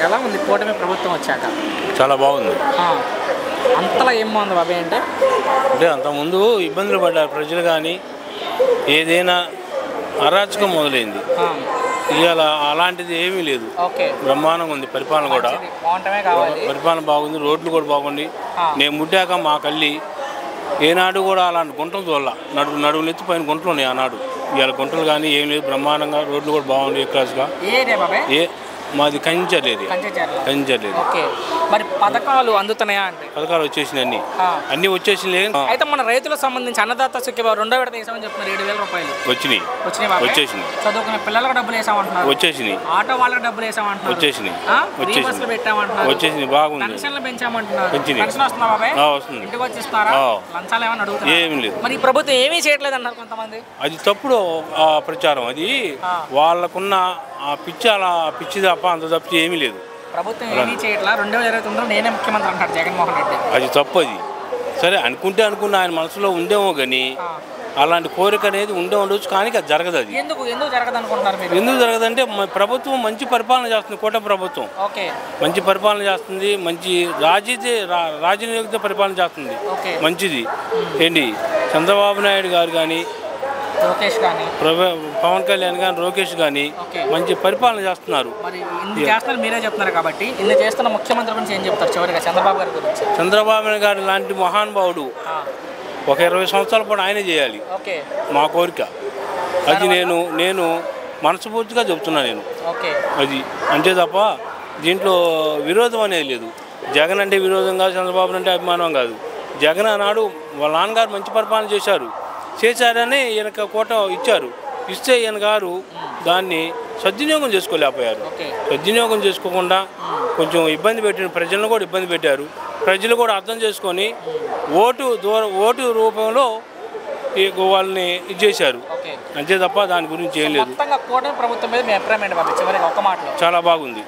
ఎలా ఉంది కూటమి ప్రభుత్వం వచ్చాక? చాలా బాగుంది. అంతలా ఏం బాగుంది బాబాయ్ అంటే అంతకుముందు ఇబ్బందులు పడ్డారు ప్రజలు, కానీ ఏదైనా అరాచకం మొదలైంది. ఇవాళ అలాంటిది ఏమీ లేదు. బ్రహ్మాండంగా ఉంది పరిపాలన కూడా. పరిపాలన బాగుంది, రోడ్లు కూడా బాగుంది. నేను ముట్టాక మా కళ్ళి ఏనాడు కూడా అలాంటి గుంటలు చూడాల. నడువులు ఎత్తి పైన గుంటలు ఉన్నాయి ఆనాడు. ఇవాళ గుంటలు కానీ ఏం లేదు, బ్రహ్మాండంగా రోడ్లు కూడా బాగుంది. ఏ క్లాస్గా మాది కంచర్లేదు. మరి పథకాలు అందుతున్నాయా అంటే? పథకాలు వచ్చేసినాయి, అన్ని వచ్చేసినాయి. అయితే మన రైతులకు సంబంధించి అన్నదాత సుఖీభావ 2వ విడత వేసామని చెప్తున్నారు. 7,000 రూపాయలు వచ్చేసినాయి. చదువుకునే పిల్లలకు డబ్బులు వేసామంటున్నారు. వచ్చేసినాయి. ఆటో వాళ్ళకి డబ్బులు వేసామంటున్నారు. వచ్చేసినాయి. పెట్టామంటున్నారు. వచ్చేసినాయి. బాగుంది. పెన్షన్లు పెంచామంటున్నారు. పెన్షన్ వస్తుందా బాబాయ్? వస్తుంది. ఇంటికి వచ్చి ఇస్తారా? లంచాలు ఏమైనా అడుగుతారా? ఏమి లేదు. మరి ప్రభుత్వం ఏమీ చేయట్లేదు అన్నారు కొంతమంది. అది తప్పుడు ప్రచారం. అది వాళ్ళకున్న పిచ్చి తప్ప అంత తప్పితే ఏమీ లేదు. ప్రభుత్వం ఏమీ చేయట్లా. 2029లో నేనే ముఖ్యమంత్రి అంటాడు జగన్మోహన్ రెడ్డి. అది తప్పు. అది సరే అనుకున్న ఆయన మనసులో ఉందేమో కానీ అలాంటి కోరిక అనేది ఉండవచ్చు, కానీ అది జరగదు. అది ఎందుకు జరగదు అనుకుంటున్నారు మీరు? ఎందుకు జరగదంటే ప్రభుత్వం మంచి పరిపాలన చేస్తుంది. కూటమి ప్రభుత్వం మంచి పరిపాలన చేస్తుంది. మంచి రాజనీతిక పరిపాలన చేస్తుంది. మంచిది ఏంటి చంద్రబాబు నాయుడు గారు కానీ లోకేష్ కానీ పవన్ కళ్యాణ్ కానీ లోకేష్ కానీ మంచి పరిపాలన చేస్తున్నారు. మీరే చెప్తున్నారు కాబట్టి ఇన్ని చేస్తున్న ముఖ్యమంత్రి గురించి ఏం చెప్తారు చివరిగా చంద్రబాబు గారి గురించి? చంద్రబాబు గారు లాంటి మహానుభావుడు ఒక 20 సంవత్సరాల పాటు ఆయనే చేయాలి మా కోరిక. అది నేను మనస్ఫూర్తిగా చెప్తున్నాను. నేను అది అంతే తప్ప దీంట్లో విరోధం అనేది లేదు. జగన్ అంటే విరోధం కాదు, చంద్రబాబు అంటే అభిమానం కాదు. జగన్ ఆనాడు వాళ్ళ నాన్నగారు మంచి పరిపాలన చేశారని ఈయనకు కోట ఇచ్చారు. ఇస్తే ఈయన గారు దాన్ని సద్వినియోగం చేసుకోలేకపోయారు. సద్వినియోగం చేసుకోకుండా కొంచెం ఇబ్బంది పెట్టిన ప్రజలను కూడా ఇబ్బంది పెట్టారు. ప్రజలు కూడా అర్థం చేసుకొని ఓటు రూపంలో వాళ్ళని ఇది చేశారు. అంతే తప్ప దాని గురించి ఏం లేదు. చాలా బాగుంది.